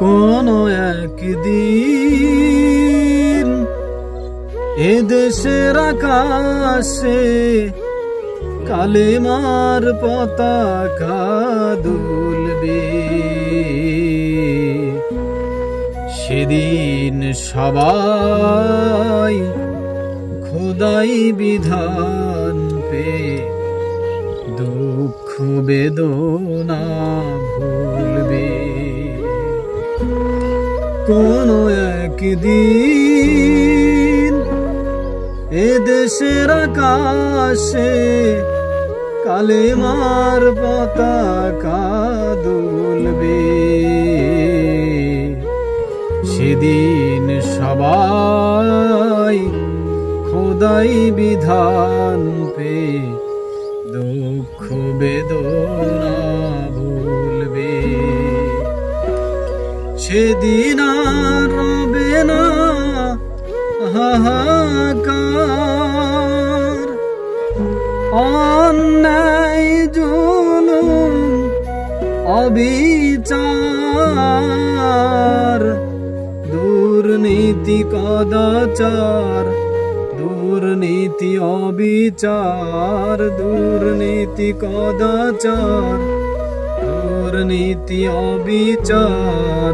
কোনো একদিন এ দেশের আকাশে কালেমার পতাকা দুলবে, সেদিন সবাই খোদাই বিধান পে দুঃখ বেদনা ভুলবে। কোনো একদিন এ দেশের আকাশে কালেমার পতাকা দুলবে, সেদিন সবাই খোদাই বিধান পে দুঃখ বেদনা ভুলবে। সেদিন আর রবে না হাহাকার, অন্যায় জুলুম অবিচার, দুর্নীতি কদাচার, দুর্নীতি অবিচার, দুর্নীতি কদাচার, দুর্নীতি অবিচার।